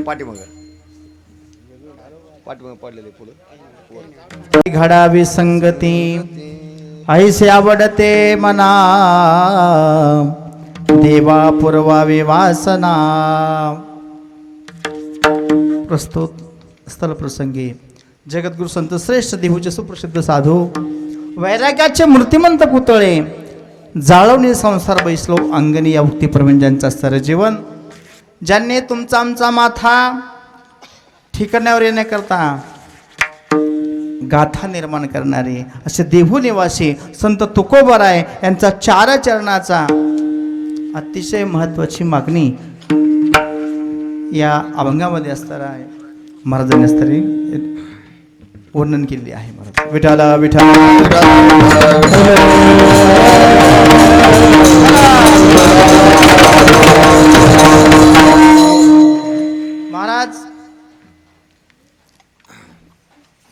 पाठीमाग पडलेले पुढे घडावी संगती ऐसे आवडते मना देवा पुरवावे वासना. प्रस्तुत स्थल प्रसंगी जगद्गुरु संत श्रेष्ठ देहूचे सुप्रसिद्ध साधू वैराग्याचे मूर्तिमंत पुतळे जाळवणी संसार बैसलो अंगणी या उक्तीप्रमाणे ज्यांचं असणारं जीवन, ज्यांनी तुमचा आमचा माथा ठिकाणावर येण्याकरता गाथा निर्माण करणारे असे देहू निवासी संत तुकोबाराय यांचा चार चरणाचा अतिशय महत्वाची मागणी या अभंगामध्ये असणार आहे. महाराजांनी असणारी वर्णन केली आहे. महाराज विठाला विठाला महाराज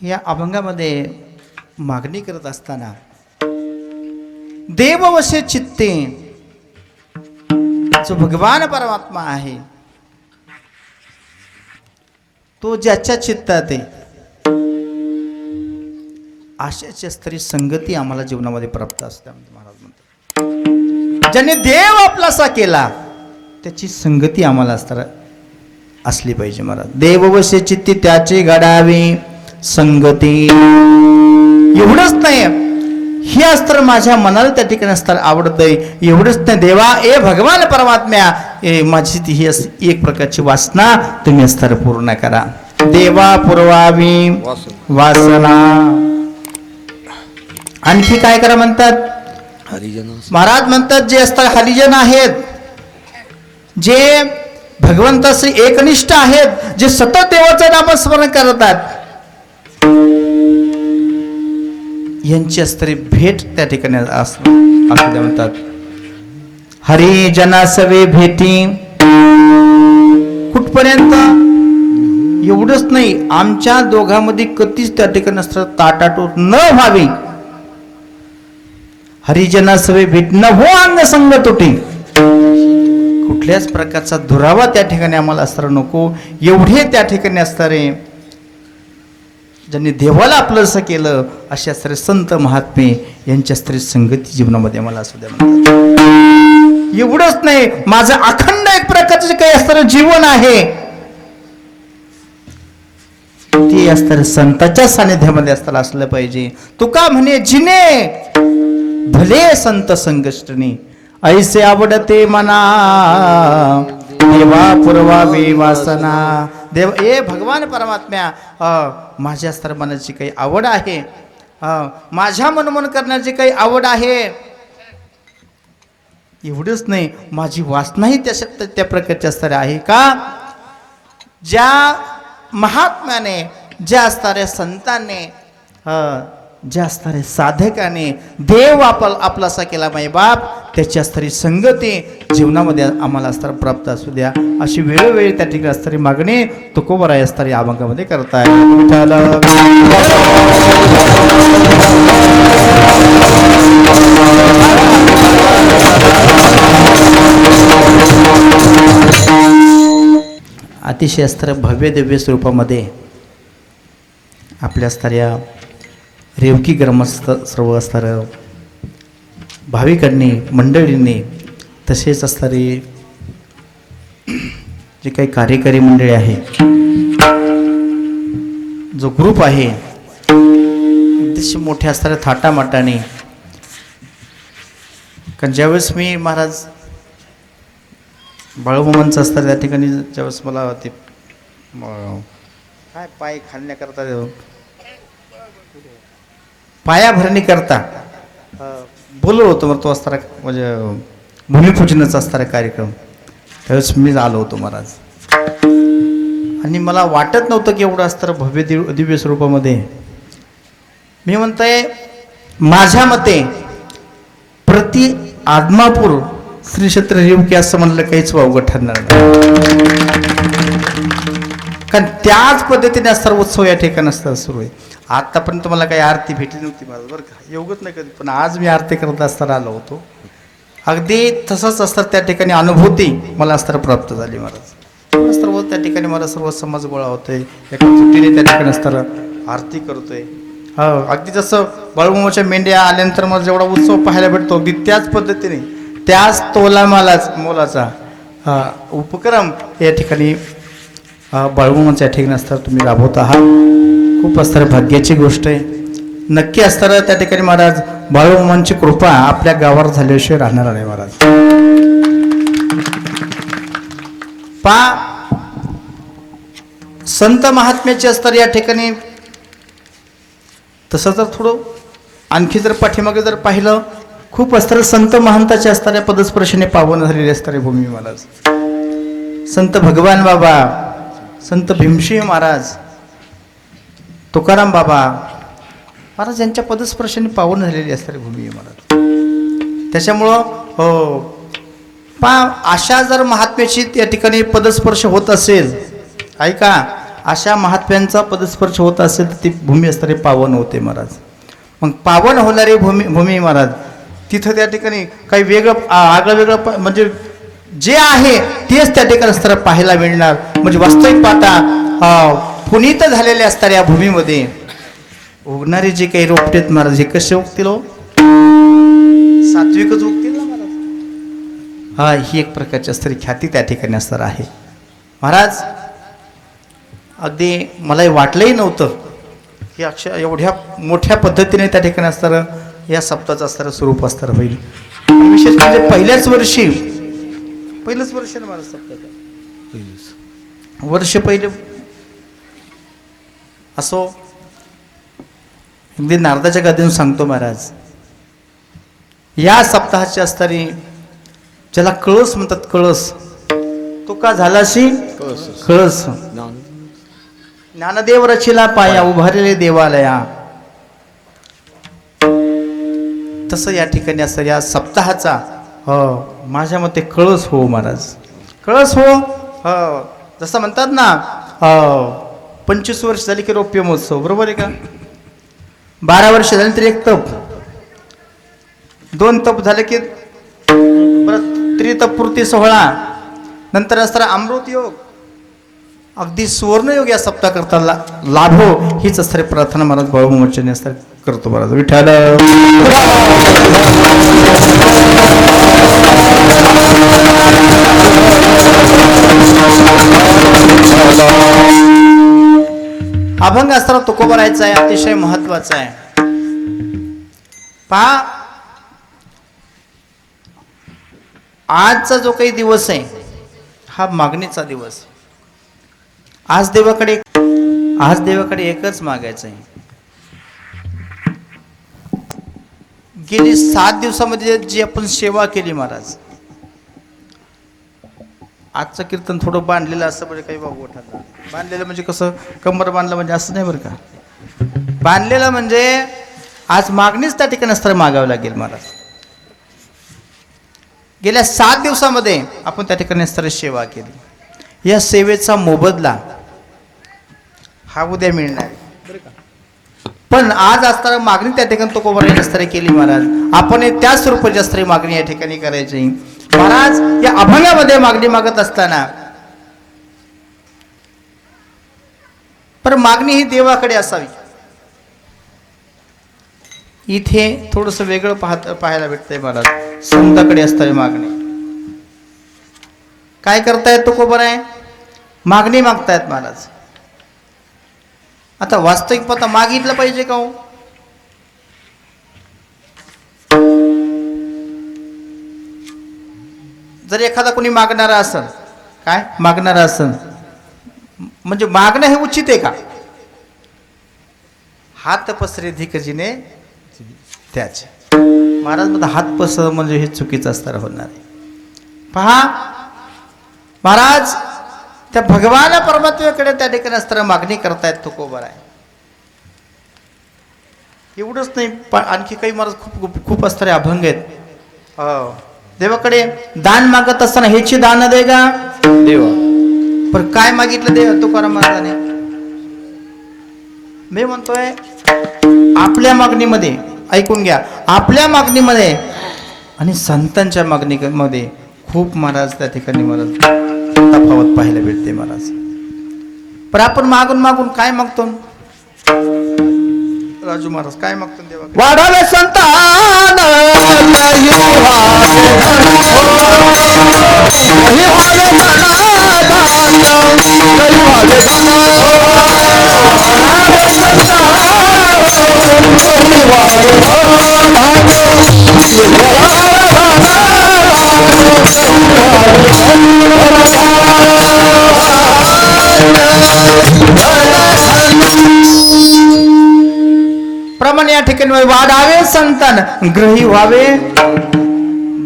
या अभंगामध्ये मागणी करत असताना देववशे चित्ते जो भगवान परमात्मा आहे तो ज्याच्या चित्तात आहे आशाची स्त्री संगती आम्हाला जीवनामध्ये प्राप्त असते. महाराज म्हणतात ज्याने देव आपलासा केला त्याची संगती आम्हाला असली पाहिजे. महाराज देववशे चित्ती त्याचे घडावे संगती. एवढंच नाही हे अस्त्र माझ्या मनाला त्या ठिकाणी असताना आवडतंय. एवढंच नाही देवा ए भगवान परमात्म्या माझी ती ही एक प्रकारची वासना तुम्ही अस्त्र पूर्ण करा. देवा पुरवावी वासना. आणखी काय करा म्हणतात हरिजन. महाराज म्हणतात जे असतात हरिजन आहेत, जे भगवंताशी एकनिष्ठ आहेत, जे सतत देवाचं नामस्मरण करतात यांची असणारी भेट त्या ठिकाणी असं म्हणतात. हरिजनासवे भेटी कुठपर्यंत एवढंच नाही आमच्या दोघांमध्ये कधीच त्या ठिकाणी असतं ताटाटूट न व्हावी. हरिजनासवे भेट न हो अंग संग तुटी. कुठल्याच प्रकारचा दुरावा त्या ठिकाणी आम्हाला असणार नको. एवढे त्या ठिकाणी असणारे ज्यांनी देवाला आपलं असं केलं अशा असणारे संत महात्मे यांच्या स्त्री संगती जीवनामध्ये आम्हाला असू द्या म्हणतात. एवढंच नाही माझं अखंड एक प्रकारचं जे काही असणारं जीवन आहे ते असणारे संतांच्या सानिध्यामध्ये असताना असलं पाहिजे. तुका म्हणे जिने भले संत संगष्टनी ऐसे आवडते मना देवा पुरवावे वासना. देव ए भगवान परमात्म्या माझ्या स्तर मनाची काही आवड आहे, माझ्या मनमन करण्याची काही आवड आहे. एवढंच नाही माझी वासनाही त्या प्रकारची असणारी आहे का ज्या महात्म्याने, ज्या असणाऱ्या संतांनी, ज्या असणारे साधकाने देव आपलासा केला माई बाप त्याची असणारी संगती जीवनामध्ये आम्हाला असणार प्राप्त असू द्या अशी वेळोवेळी त्या ठिकाणी असणारी मागणी तुकोबाराय असणारी अभंगामध्ये करताय. अतिशय असणाऱ्या भव्य दिव्य स्वरूपामध्ये आपल्या असणाऱ्या रेवकी ग्रामस्थ सर्व असणारं भाविकांनी मंडळींनी तसेच असणारे जे काही कार्यकारी मंडळी आहे, जो ग्रुप आहे अतिशय मोठ्या असणाऱ्या थाटामाटाने. कारण ज्यावेळेस मी महाराज बाळूमामांचं असतं त्या ठिकाणी ज्यावेळेस मला ते काय पाय खाण्याकरता पायाभरणी करता बोललो होतो मग तो असणारा म्हणजे भूमिपूजनाचा असणारा कार्यक्रम त्यावेळेस मी आलो होतो महाराज. आणि मला वाटत नव्हतं की एवढं असतं भव्य दिव्य स्वरूपामध्ये. मी म्हणतोय माझ्या मते प्रति आदमापूर श्री क्षेत्र रेवकी असं म्हणलं काहीच वावगं ठरणार नाही. कारण त्याच पद्धतीने सर्व उत्सव या ठिकाणी असतात सुरू आहे. आतापर्यंत मला काही आरती भेटली नव्हती माझं बरं का, एवढंच नाही कधी, पण आज मी आरती करत असताना आलो होतो. अगदी तसंच असतात त्या ठिकाणी अनुभूती मला असताना प्राप्त झाली महाराज. सर्व त्या ठिकाणी मला सर्व समाज गोळा होतोय, एका जुटीने त्या ठिकाणी असताना आरती करतोय. हा, अगदी जसं बाळूमामाच्या मेंढ्या आल्यानंतर मला जेवढा उत्सव पाहायला भेटतो अगदी त्याच पद्धतीने त्याच मोलाचा उपक्रम या ठिकाणी बाळूमामाच्या ठिकाणी असताना तुम्ही राबवत आहात. खूप असणारी भाग्याची गोष्ट आहे. नक्की असताना त्या ठिकाणी महाराज बाळूमामांची कृपा आपल्या गावावर झाल्याशिवाय राहणार नाही महाराज. संत महात्म्याचे असतात या ठिकाणी. तसं जर थोडं आणखी जर पाठीमागे जर पाहिलं, खूप असतात संत महंताचे असणाऱ्या पदस्पर्शाने पावन झालेले असणारे भूमी महाराज. संत भगवान बाबा, संत भीमसिंह महाराज, तुकाराम बाबा महाराज यांच्या पदस्पर्शाने पावन झालेली असणारी भूमी महाराज. त्याच्यामुळं अशा जर महात्म्याची या ठिकाणी पदस्पर्श होत असेल, ऐका, अशा महात्म्यांचा पदस्पर्श होत असेल तर ती भूमी असणारी पावन होते महाराज. मग पावन होणारी भूमी महाराज, तिथं त्या ठिकाणी काही आगळं वेगळं म्हणजे जे आहे तेच त्या ठिकाणी असताना पाहायला मिळणार. म्हणजे वास्तविक पाहता पुनीत झालेले असणाऱ्या या भूमीमध्ये उगणारे जे काही रोपटेत महाराज, हे कसे उगतील हो? सात्विकच उगतील ना महाराज. हा, ही एक प्रकारची असणारी ख्याती त्या ठिकाणी असणार आहे महाराज. अगदी मलाही वाटलंही नव्हतं की अक्षर एवढ्या मोठ्या पद्धतीने त्या ठिकाणी असणारं या सप्ताहाचं असणारं स्वरूप असणार होईल. विशेष म्हणजे पहिलंच वर्ष ना महाराज, सप्ताह वर्ष पहिले असो. अगदी नारदाच्या गादीतून सांगतो महाराज, या सप्ताहाची असणारी ज्याला कळस म्हणतात, कळस, तो का झालाशी कळस. ज्ञानदेव रचिला पाया उभारले देवालया. तसं या ठिकाणी असं या सप्ताहाचा माझ्या मते कळस हो महाराज, कळस हो. जसं म्हणतात ना 25 वर्ष झाली की रौप्य महोत्सव, बरोबर आहे का? 12 वर्ष झाली तरी एक तप, 2 तप झाले की त्रितपूर्ती सोहळा, नंतर असणारा अमृत योग, अगदी सुवर्णयोग या सप्ताह करता लाभो हीच असणारी प्रार्थना महाराज बाळूमामांच्या असतात करतो महाराज. विठ्ठल अभंग असताना तुकोबा राहायचा आहे, अतिशय महत्वाचा आहे. पहा, आजचा जो काही दिवस आहे हा मागणीचा दिवस. आज देवाकडे एकच मागायचं आहे. गेली 7 दिवसामध्ये जी आपण सेवा केली महाराज, आजचं कीर्तन थोडं बांधलेलं असं म्हणजे काही बाबू उठायला बांधलेलं म्हणजे कसं कंबर बांधलं म्हणजे असं नाही बरं का. बांधलेलं म्हणजे आज मागणीच त्या ठिकाणी असताना मागावं लागेल महाराज. गेल्या 7 दिवसामध्ये आपण त्या ठिकाणी असताना सेवा केली. या सेवेचा मोबदला हा उद्या मिळणार बरं का. पण आज असताना मागणी त्या ठिकाणी तो कोबरा असताना केली महाराज. आपण त्या स्वरूपाची असणारी मागणी या ठिकाणी करायची महाराज. या अभंगामध्ये मागणी मागत असताना पण मागणी ही देवाकडे असावी. इथे थोडंसं वेगळं पाहायला भेटतंय महाराज. संताकडे असताना मागणी काय करतायत तो कोबर आहे, मागणी मागतायत महाराज. आता वास्तविक पता मागितलं पाहिजे का हो? जर एखादा कोणी मागणारा असेल, काय मागणारा असेल म्हणजे मागणं हे उचित आहे का? हात पसरे धिकजीने त्याचे महाराज म्हणतात हात पसर म्हणजे हे चुकीचं असताना होणार आहे. पहा महाराज, त्या भगवान परमात्म्याकडे त्या ठिकाणी असताना मागणी करतायत तो कोबर आहे. एवढंच नाही, आणखी काही महाराज खूप असणारे अभंग आहेत. देवाकडे दान मागत असताना ह्याची दान दे गा देवा. पण काय मागितलं देव तुकाराम महाराजाने? मी म्हणतोय आपल्या मागणीमध्ये, ऐकून घ्या, आपल्या मागणीमध्ये आणि संतांच्या मागणीमध्ये खूप महाराज त्या ठिकाणी महाराज तफावत पाहायला भेटते महाराज. पण आपण मागून मागून काय मागतो राजू महाराज, काय मागतो देवा? वाढावे संतान प्रमाणे या ठिकाणी वाढावे संतान, ग्रही व्हावे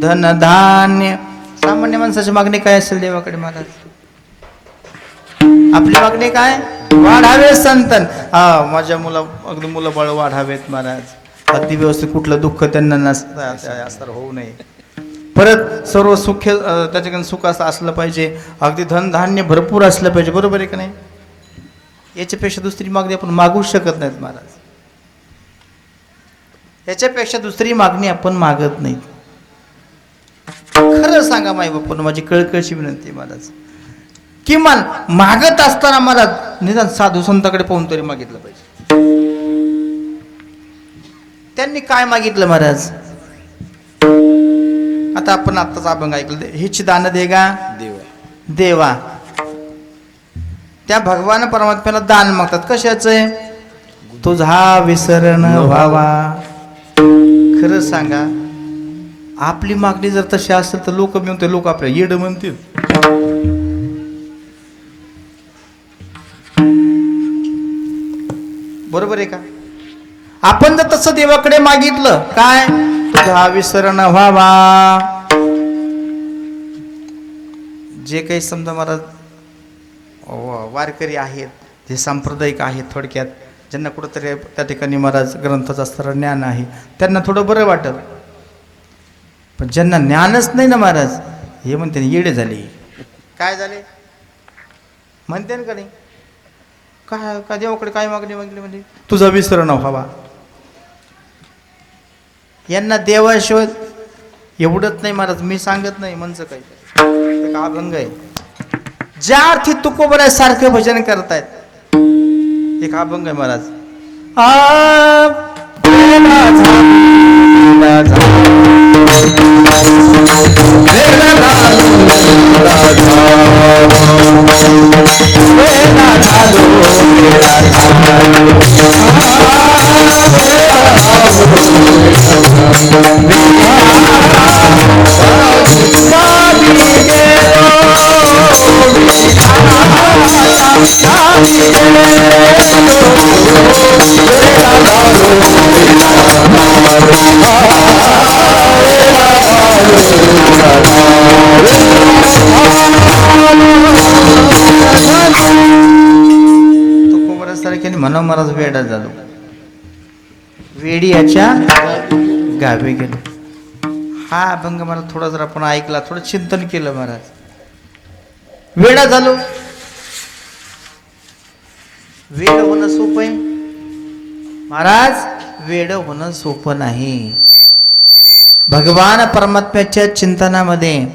धन धान्य. सामान्य माणसाची मागणी काय असेल देवाकडे महाराज? आपली मागणी काय? वाढावे संतान. हा, माझ्या अगदी मुलं बाळ वाढावेत महाराज. अगदी व्यवस्थित कुठलं दुःख त्यांना नसतं होऊ नये. परत सर्व सुख त्याच्याकडे सुख असलं पाहिजे. अगदी धनधान्य भरपूर असलं पाहिजे. बरोबर आहे का नाही? याच्यापेक्षा दुसरी मागणी आपण मागूच शकत नाहीत महाराज. याच्यापेक्षा दुसरी मागणी आपण मागत नाही. खरं सांगा माई बापून, माझी कळकळची विनंती आहे महाराज. किमान मागत असताना महाराज निदान साधू संताकडे पाहून तरी मागितलं पाहिजे. त्यांनी काय मागितलं महाराज? आता आपण आत्ताच अभंग ऐकलं, हिची दान देगा देवा. त्या भगवान परमात्म्याला दान मागतात. कशाचं? तुझा विसरण व्हावा. खरं सांगा, आपली मागणी जर तशी असेल तर लोक म्हणते, लोक आपल्या येड म्हणतील. बरोबर आहे का? आपण जर तसं देवाकडे मागितलं, काय तुझा विसरण व्हावा. जे काही समजा महाराज वारकरी आहेत, जे सांप्रदायिक आहेत, थोडक्यात ज्यांना कुठंतरी त्या ठिकाणी महाराज ग्रंथाचं असणारं ज्ञान आहे, त्यांना थोडं बरं वाटत. पण ज्यांना ज्ञानच नाही ना महाराज, हे म्हणते येडे झाले. काय झाले म्हणते ना? का नाही? काय देवाकडे काय मागणी मागली म्हणजे तुझा विसरण व्हावा. यांना देवाशिवाय एवढंच नाही महाराज, मी सांगत नाही म्हणजे काही का अभंग आहे. ज्या अर्थी तुकोबरासारखं भजन करतायत, एक अभंग आहे महाराज. तुकोबरासारख्याने म्हणा महाराज वेडा झालो, वेडी याच्या गावी गेलो. हा अभंग मला थोडा जर आपण ऐकला, थोडं चिंतन केलं महाराज, वेडा झालो. वेड होणं सोपं आहे महाराज? वेड होणं सोपं नाही. भगवान परमात्म्याच्या चिंतनामध्ये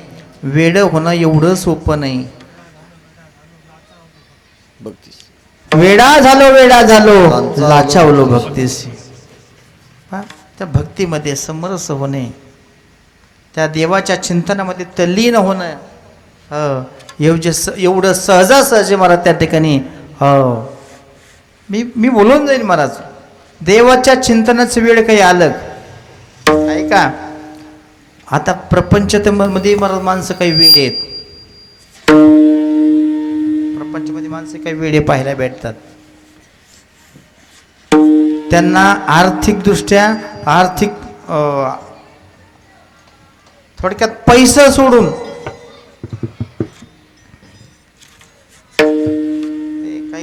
वेड होणं एवढं सोपं नाही. वेडा झालो लाचावलो भक्तीशी. त्या भक्तीमध्ये समरस होणे, त्या देवाच्या चिंतनामध्ये तल्लीन होणं, एवढं सहजासहजी महाराज त्या ठिकाणी मी बोलून जाईन महाराज. देवाच्या चिंतनाचं वेळ काही आलं ऐका. आता प्रपंचमध्ये महाराज माणसं काही वेळे आहेत, प्रपंचमध्ये माणसं काही वेळे पाहायला भेटतात. त्यांना आर्थिकदृष्ट्या थोडक्यात पैसा सोडून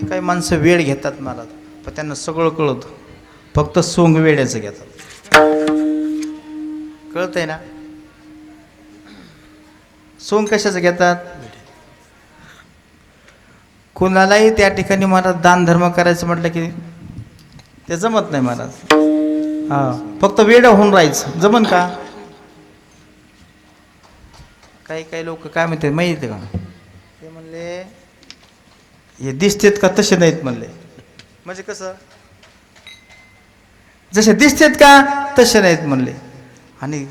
काही माणसं वेळ घेतात महाराज, पण त्यांना सगळं कळतं, फक्त सोंग वेड्याचं घेतात. कळतंय ना? सोंग कशाचं घेतात? कुणालाही त्या ठिकाणी महाराज दान धर्म करायचं म्हटलं की ते जमत नाही महाराज. फक्त वेड होऊन राहायचं जमन का? काही लोक काय म्हणतात माहिती का, म्हणले हे दिसतेत का तसे नाहीत म्हणले. म्हणजे कसं, जसे दिसतेत का तसे नाहीत म्हणले. आणि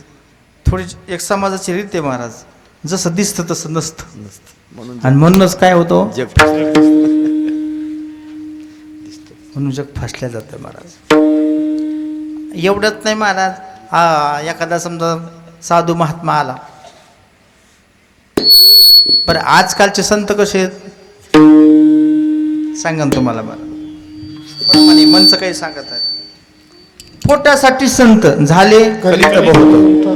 थोडी एक समाजाची रीत आहे महाराज, जसं दिसतं तसं नसतं. आणि म्हणूनच काय होतं, म्हणून जग फसल्या जातं महाराज. एवढंच नाही महाराज, एखादा समजा साधू महात्मा आला, बरं आजकालचे संत कसे आहेत सांगा ना तुम्हाला. मला मनचं काही सांगत आहे, पोटासाठी संत झाले कलित बहुत.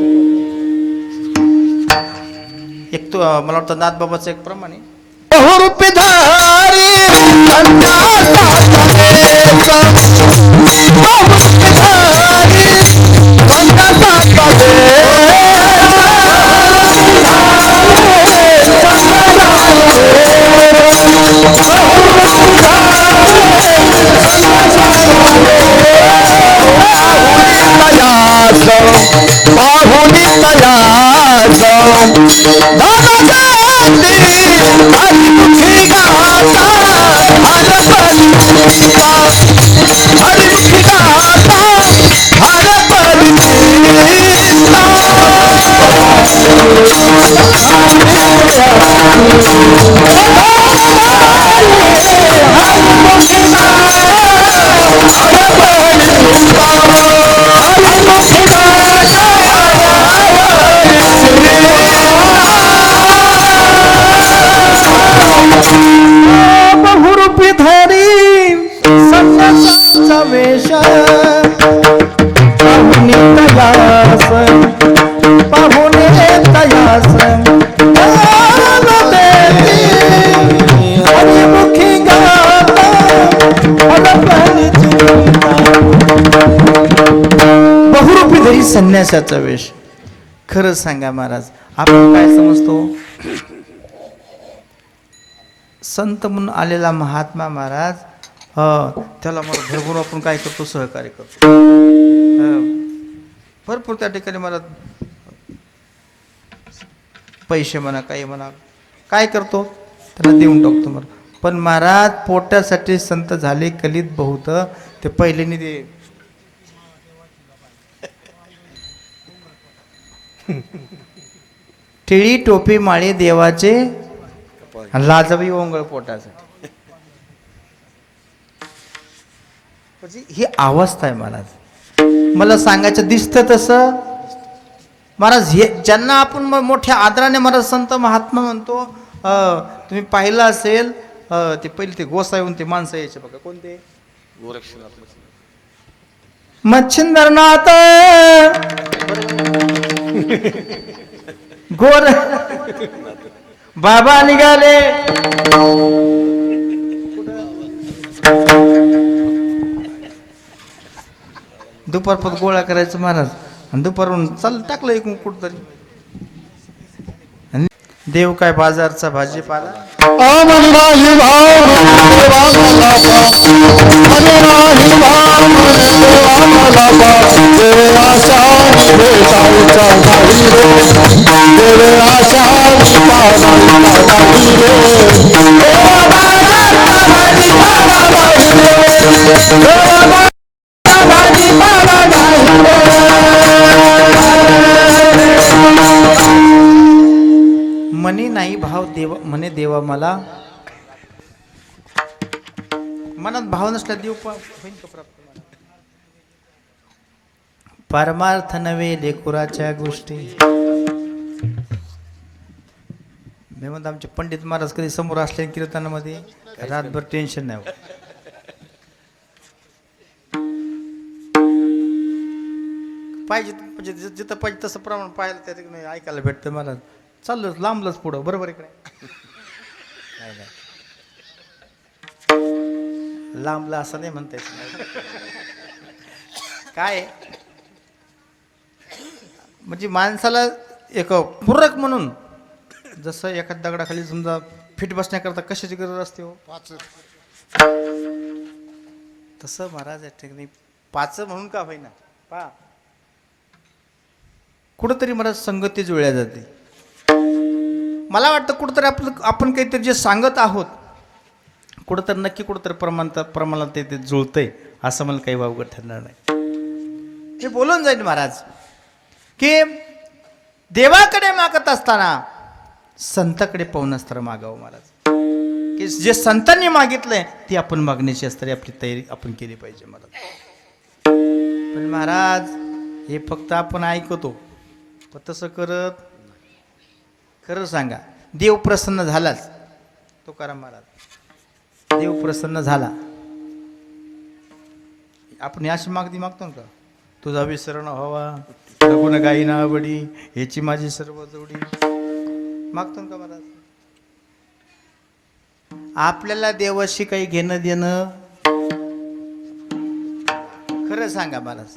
एक तो मला वाटतं नाथबाबाचं एक प्रमाणे बहुरूपधारी संन्यासाचा वेश. खरंच सांगा महाराज, आपण काय समजतो, संत म्हणून आलेला महात्मा महाराज, त्याला मला भरपूर आपण काय करतो, सहकार्य करतो. भरपूर त्या ठिकाणी मला पैसे म्हणा, काही म्हणा, काय करतो त्याला देऊन टाकतो मला. पण महाराज पोटासाठी संत झाले कलित बहुत. ते पहिल्याने ते टिळी टोपी माळी देवाचे, लाजवी ओंगळ पोटासाठी. म्हणजे ही अवस्था आहे महाराज. मला सांगायचं दिसतं तसं महाराज. हे ज्यांना आपण मोठ्या आदराने महाराज संत महात्मा म्हणतो, तुम्ही पाहिलं असेल ते पहिले ते गोसाईहून ते माणसं यायचे बघा, कोणते मच्छिंद्रनाथ गोर बाबा निघाले. दुपारपर्यंत गोळा करायचं महाराज, आणि दुपारून चाल टाकलं एक कुठतरी. देव काय बाजारचा भाजीपाला, मनी नाही भाव देव म्हणे देवा मला. मनात भाव नसला देव होईल का प्राप्त. परमार्थ नव्हे लेकुराच्या गोष्टी. मी म्हणतो आमचे पंडित महाराज कधी समोर असले कीर्तनामध्ये रातभर टेन्शन नाही. पाहिजे म्हणजे जिथं पाहिजे तसं प्रमाण पाहायला त्या ठिकाणी ऐकायला भेटतं महाराज. चाललं लांबलंच पुढं, बरोबर इकडे लांबला असं नाही म्हणता येत. काय म्हणजे माणसाला एक पूरक म्हणून, जसं एखाद्या दगडाखाली समजा फिट बसण्याकरता कशाची गरज असते हो, तसं महाराज या ठिकाणी पाच म्हणून का होईना पा कुठंतरी महाराज संगती जुळल्या जाते. मला वाटतं कुठंतरी आपण काहीतरी जे सांगत आहोत कुठंतरी नक्की कुठंतरी प्रमाणात ते जुळतंय असं मला काही वावगं ठरणार नाही. हे बोलून जाईल महाराज की देवाकडे मागत असताना संताकडे पाहून असताना मागावं महाराज. की जे संतांनी मागितलंय ती आपण मागण्याची असणारी आपली तयारी आपण केली पाहिजे महाराज. पण महाराज हे फक्त आपण ऐकतो पण तसं करत खरं सांगा देव प्रसन्न झालाच. तुकाराम महाराज देव प्रसन्न झाला आपण अशी मागणी मागतो का तुझा विसरण व्हावा गुण गाई ना आवडी ह्याची माझी सर्व जोडी मागतो का महाराज. आपल्याला देवाशी काही घेणं देणं खरं सांगा महाराज.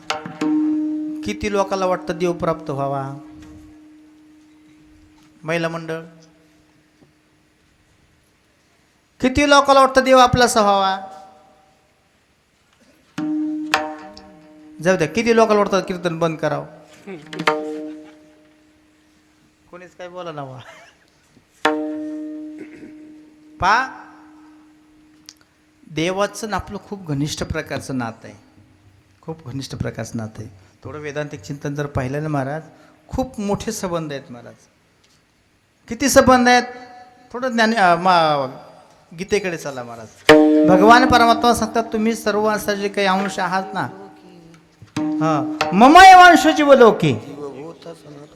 किती लोकांना वाटतं देव प्राप्त व्हावा. महिला मंडळ किती लोकांना वाटतं देव आपलासा व्हावा. जाऊ द्या किती लोकांना वाटतं कीर्तन बंद करावं. कोणीच काय बोला ना वा. पा देवाचं आपलं खूप घनिष्ठ प्रकारचं नातं आहे. खूप घनिष्ठ प्रकारचं नातं आहे. थोडं वेदांतिक चिंतन जर पाहिलं ना महाराज खूप मोठे संबंध आहेत महाराज. किती संबंध आहेत. थोडं गीतेकडे चला महाराज. भगवान परमात्मा सांगतात तुम्ही सर्व असं जे काही अंश आहात ना ममय वंश जीवलोकी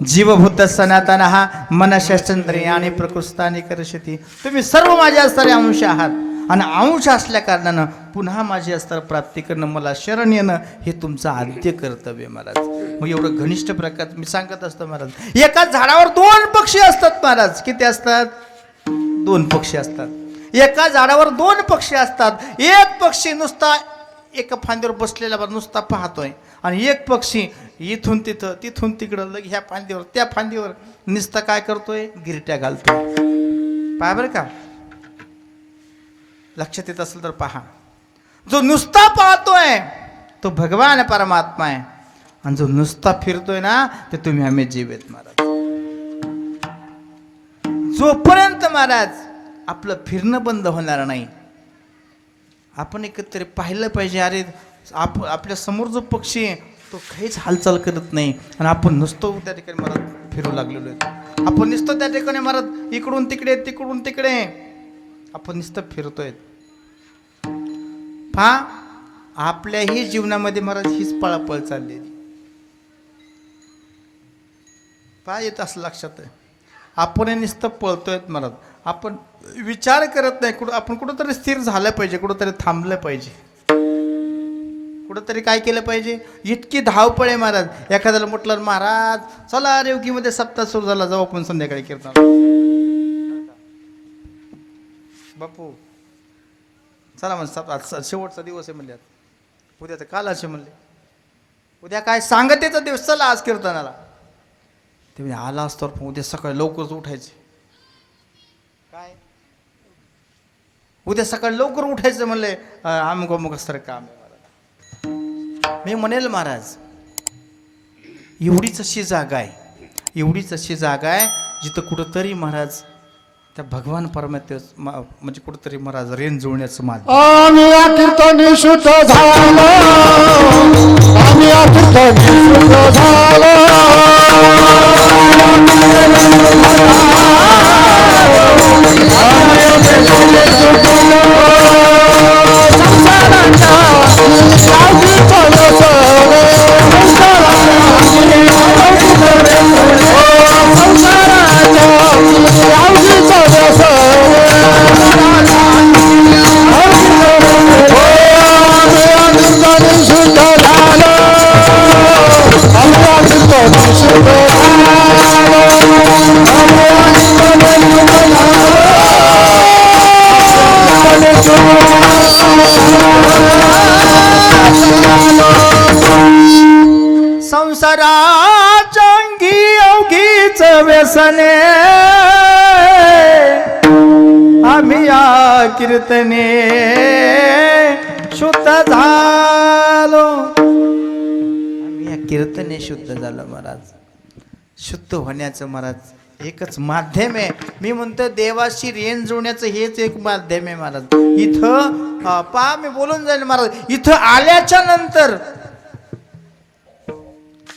जीवभूत सनातन हा मनशस्त्रेंद्रिय आणि प्रकृस्तानी करशती. तुम्ही सर्व माझे असणारे अंश आहात आणि अंश असल्या कारणानं पुन्हा माझी अस्तर प्राप्ती करणं मला शरण येणं हे तुमचं आद्य कर्तव्य महाराज. मग एवढं घनिष्ठ प्रकार मी सांगत असतो महाराज. एका झाडावर 2 पक्षी असतात महाराज. किती असतात 2 पक्षी असतात. एका झाडावर 2 पक्षी असतात. एक पक्षी नुसता एका फांदीवर बसलेला नुसता पाहतोय आणि एक पक्षी इथून तिथं तिथून तिकडं लग ह्या फांदीवर त्या फांदीवर नुसता काय करतोय गिरट्या घालतोय. पहा बरं का लक्षात येत असेल तर पहा. जो नुसता पाहतोय तो भगवान परमात्मा आहे आणि जो नुसता फिरतोय ना ते तुम्ही आम्ही जीव आहेत महाराज. जोपर्यंत महाराज आपलं फिरणं बंद होणार नाही आपण एकत्र पाहिलं पाहिजे. अरे आपल्या समोर जो पक्षी आहे तो काहीच हालचाल करत नाही आणि आपण नुसतं त्या ठिकाणी महाराज फिरू लागलेलो आहे. आपण नुसतं त्या ठिकाणी महाराज इकडून तिकडे तिकडून तिकडे आपण नुसतं फिरतोय. पहा आपल्याही जीवनामध्ये महाराज हीच पळापळ चाललेली. पहा येत असं लक्षात आहे आपण नुसतं पळतोय महाराज. आपण विचार करत नाही. आपण कुठंतरी स्थिर झालं पाहिजे. कुठंतरी थांबलं पाहिजे. कुठंतरी काय केलं पाहिजे. इतकी धावपळ आहे महाराज. एखाद्याला म्हटलं महाराज चला रेवकीमध्ये सप्ताह सुरू झाला जाऊ आपण संध्याकाळी कीर्तन. बापू चला म्हणजे शेवटचा दिवस आहे म्हणले. उद्या तर काल असे म्हणले उद्या काय सांगतेचा दिवस चला आज कीर्तनाला. ते म्हणजे आला असतो उद्या सकाळी लवकरच उठायचे. काय उद्या सकाळी लवकर उठायचं म्हणले अमुक अमुक असतं काम आहे. मी म्हणेल महाराज एवढीच अशी जागा आहे एवढीच अशी जागा आहे जिथं कुठंतरी महाराज त्या भगवान परमात्मा म्हणजे कुठंतरी महाराज रेन जुळण्याचं मार्ग. आम्ही कीर्तनी शुद्ध झालो आम्ही कीर्तनी शुद्ध झालो संसाराच्या अंगी अवघीच व्यसने आम्ही या कीर्तने शुद्ध झालो. आम्ही या कीर्तने शुद्ध झालो महाराज. शुद्ध होण्याचं महाराज एकच माध्यम आहे. मी म्हणतो देवाशी रेण जुळण्याचं हेच एक माध्यम आहे महाराज. इथं पहा मी बोलून जाईल महाराज. इथं आल्याच्या नंतर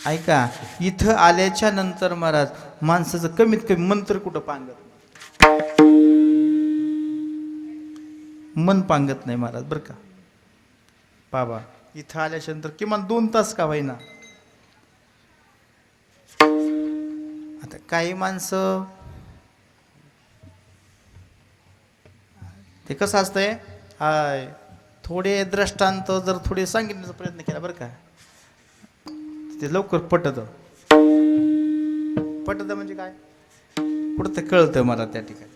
ऐका, इथं आल्याच्या नंतर महाराज माणसाचं कमीत कमी मंत्र कुठं पांगत नाही. मन पांगत नाही महाराज बरं का. बाबा इथं आल्याच्या नंतर किमान 2 तास का होईना. आता काही माणसं ते कसं असतंय, थोडे दृष्टांत जर थोडे सांगितण्याचा प्रयत्न केला बरं का, ते लवकर पटत म्हणजे काय पुढं ते कळतं मला त्या ठिकाणी.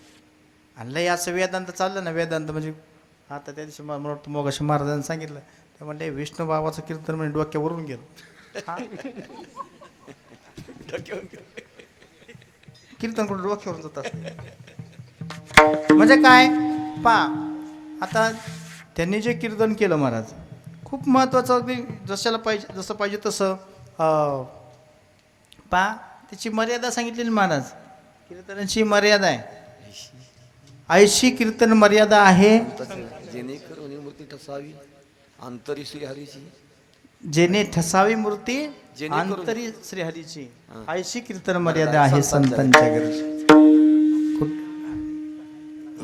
आणि लय असं वेदांत चाललं ना, वेदांत म्हणजे आता त्या दिवशी मला वाटतं मोगाशी महाराजांनी सांगितलं, ते म्हणले विष्णू बाबाचं कीर्तन म्हणजे डोक्यावरून गेलं. कीर्तन कुठं डोक्यावरून जात असते म्हणजे काय पा. आता त्यांनी जे कीर्तन केलं महाराज खूप महत्त्वाचं, अगदी जशाला पाहिजे जसं पाहिजे तसं पा. त्याची मर्यादा सांगितलेली महाराज. कीर्तनाची मर्यादा आहे, 80 कीर्तन मर्यादा आहे. जेणेकरून मूर्ती ठसावी अंतरी श्रीहरीची, जेणे ठसावी मूर्ती अंतरी श्रीहरीची. 80 कीर्तन मर्यादा आहे संतांच्या घरी.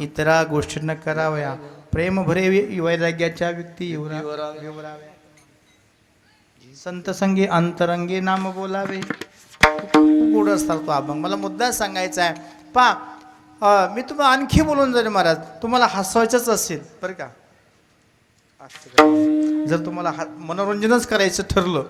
इतरा गोष्टी न कराव्या, प्रेम भरे वैराग्याच्या व्यक्ती विवराव्या. संत संगी अंतरंगी नाम बोलावे. खूप गोड असतात तो अभंग. मला मुद्दा सांगायचा आहे पा. मी तुम्हाला आणखी बोलून जाईल महाराज. तुम्हाला हसवायचंच असेल बरं का, जर तुम्हाला मनोरंजनच करायचं ठरलं,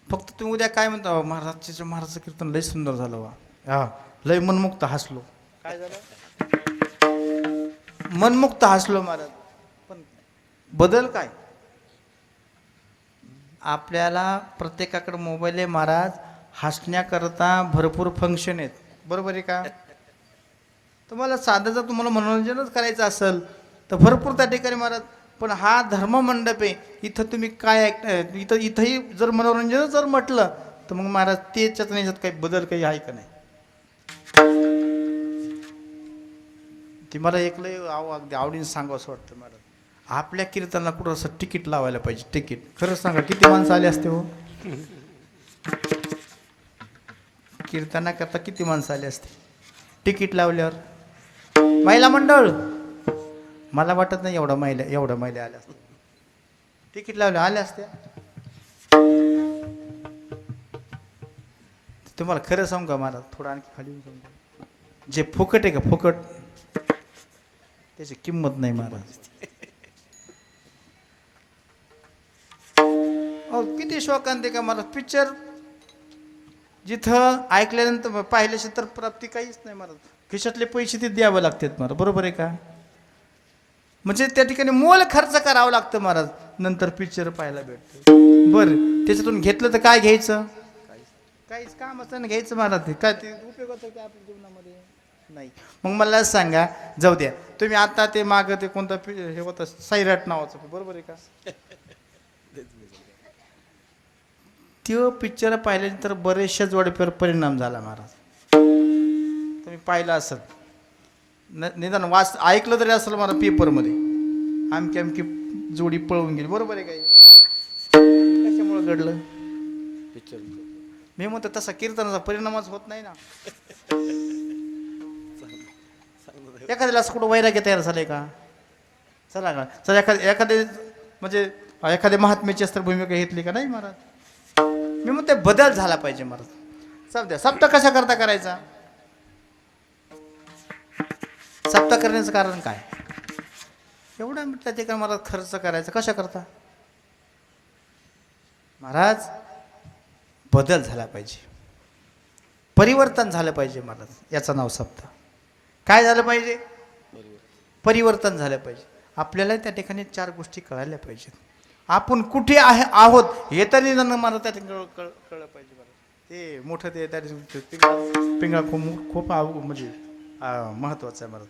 फक्त तुम्ही उद्या काय म्हणता, महाराजचं कीर्तन लय सुंदर झालं वा, हा लय मनमुक्त हसलो. काय झालं? मनमुक्त हसलो महाराज. पण बदल काय? आपल्याला प्रत्येकाकडे मोबाईल आहे महाराज. हसण्याकरता भरपूर फंक्शन आहेत, बरोबर आहे का. तुम्हाला साधं जर तुम्हाला मनोरंजनच करायचं असेल तर भरपूर त्या ठिकाणी महाराज. पण हा धर्ममंडप आहे, इथं तुम्ही काय इथंही जर मनोरंजन जर म्हटलं तर मग महाराज त्याच्यात नाही काही बदल काही आहे का नाही. ती मला एकलंय अगदी आवडीने सांगावं असं वाटतं महाराज. आपल्या कीर्तनाला कुठं असं तिकीट लावायला पाहिजे. तिकीट खरंच सांगा किती माणसं आले असते हो कीर्तनाकरता, किती माणसं आली असते तिकीट लावल्यावर. महिला मंडळ मला वाटत नाही एवढ्या महिला आल्या असत्या. तिकीट लावल्या आल्या असत्या. तुम्हाला खरं सांगू का महाराज, थोडं आणखी खाली सांगू, जे फुकट आहे का फुकट, त्याची किंमत नाही महाराज. किती शोकांत का महाराज. पिक्चर जिथं ऐकल्यानंतर पाहिल्याशी तर प्राप्ती काहीच नाही महाराज. खिशातले पैसे ते द्यावे लागतात महाराज, बरोबर आहे का. म्हणजे त्या ठिकाणी मोल खर्च करावं लागतं महाराज, नंतर पिक्चर पाहायला भेटतं. बरं त्याच्यातून घेतलं तर काय घ्यायचं, काहीच काम असतं ना घ्यायचं महाराज. काय ते उपयोग होतो की आपल्या जीवनामध्ये नाही. मग मला सांगा, जाऊ द्या तुम्ही आता ते मागं ते कोणतं हे होतं सैराट नावाचं, बरोबर आहे का. तो पिक्चर पाहिल्यानंतर बरेचशा जोडीवर परिणाम झाला महाराज. तुम्ही पाहिलं असेल, निदान ऐकलं तरी असेल मला पेपरमध्ये, आमकी आमकी जोडी पळवून गेली, बरोबर आहे काही. कशामुळे घडलं पिक्चर. मी म्हणतो तसा कीर्तनाचा परिणामच होत नाही ना. एखाद्याला असं कुठं वैराग्य तयार झालंय का, चला का चला एखादे म्हणजे एखाद्या महात्म्याची अस्त्र भूमिका घेतली का नाही महाराज. मी म्हणते बदल झाला पाहिजे महाराज. सध्या सप्ताह कशा करता करायचा, सप्ताह करण्याचं कारण काय, एवढं म्हटलं ते का महाराज खर्च करायचा कशा करता महाराज. बदल झाला पाहिजे, परिवर्तन झालं पाहिजे महाराज. याचं नाव सप्ताह. काय झालं पाहिजे, परिवर्तन झालं पाहिजे. आपल्याला त्या ठिकाणी 4 गोष्टी कळायला पाहिजेत. आपण कुठे आहोत हे तरी मला त्या ठिकाणी कळलं पाहिजे. ते मोठं ते त्या पिंगळा खूप म्हणजे महत्वाचं आहे महाराज.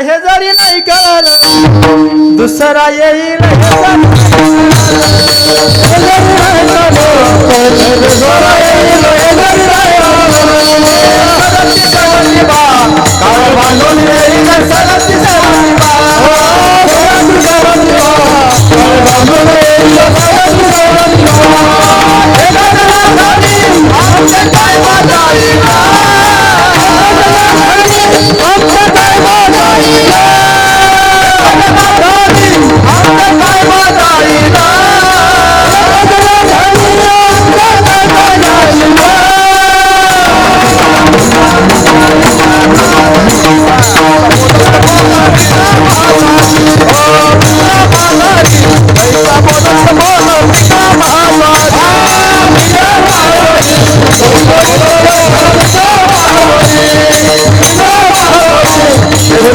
हे जरी नाही कळलं दुसरा येईल, हे जरी नाही कळलं दुसरा येईल.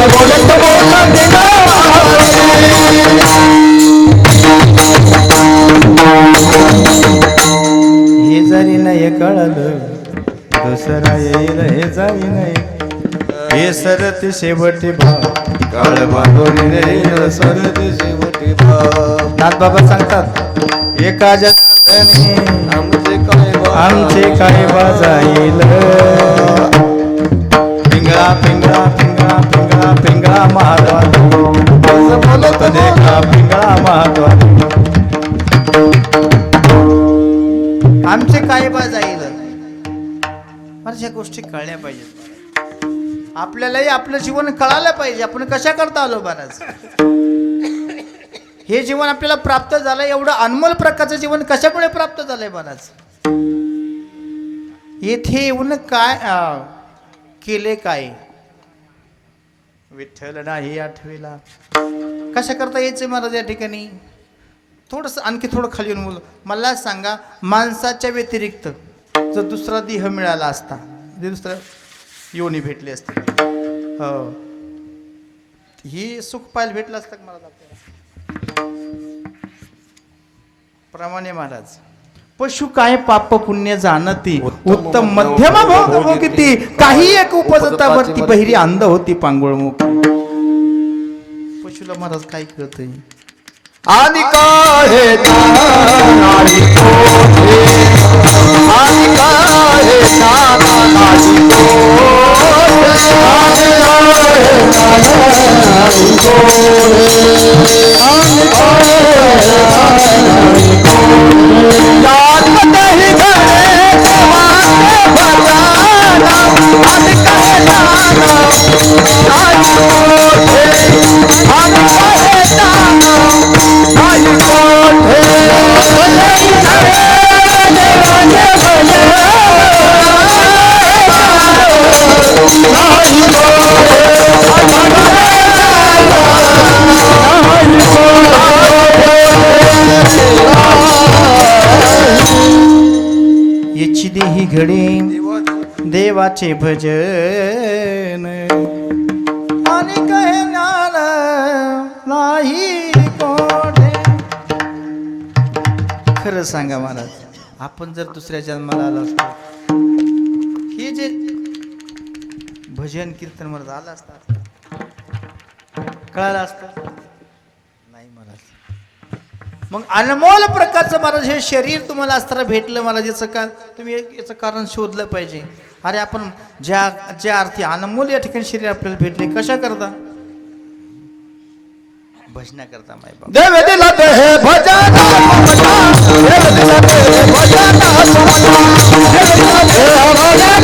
बोलत बोलत हे जरी नाही कळलं दुसरा येईल हे जरी नाही हे सरते शेवटी भाव काळ बांधोरी सरते शेवटी नाथबाबा सांगतात एका जगाने आमचे काय जाईल पिंगळा पिंगळा पिंगळा पिंगळा पिंगळा महाद्वार बोलत देखा पिंगळा महाद्वार आमचे काय जाईल अशा गोष्टी कळल्या पाहिजेत आपल्यालाही आपलं जीवन कळायला पाहिजे आपण कशा करता आलो महाराज हे जीवन आपल्याला प्राप्त झालं एवढं अनमोल प्रकारचं जीवन कशामुळे प्राप्त झालंय महाराज येथे येऊन काय केले काय विठ्ठल नाही आठवीला कशा करता यायचे महाराज या ठिकाणी थोडंसं आणखी थोडं खाली येऊन बोल मला सांगा माणसाच्या व्यतिरिक्त जर दुसरा देह मिळाला असता दुसरं योनी भेटली असते हो ही सुख पाहायला भेटलं असतं महाराज आपल्याला प्रमाणे महाराज पशु काय पाप पुण्य जाणती उत्तम मध्यम भोग भोगिती काही एक उपजता वरती बहिरी अंध होती पांगुळ मुख पशुला महाराज काय कळतंय आणि काहे नाही कोठे आणि काहे नाही याची देही घडे देवाचे भजन आणि कहे ज्ञान नाही कोठे खरं सांगा महाराज आपण जर दुसऱ्या जन्माला आलो असतो हे जे भजन कीर्तन महाराज आलं असतं कळालं असतं नाही महाराज मग अनमोल प्रकारचं महाराज हे शरीर तुम्हाला असताना भेटलं महाराज याचं का तुम्ही याचं कारण शोधलं पाहिजे अरे आपण ज्या अर्थी अनमोल या ठिकाणी शरीर आपल्याला भेटले कशा करता भजना करता माय बाप देव दिला ते हे भजन देव दिला ते हे भजन देव दिला ते हे भजन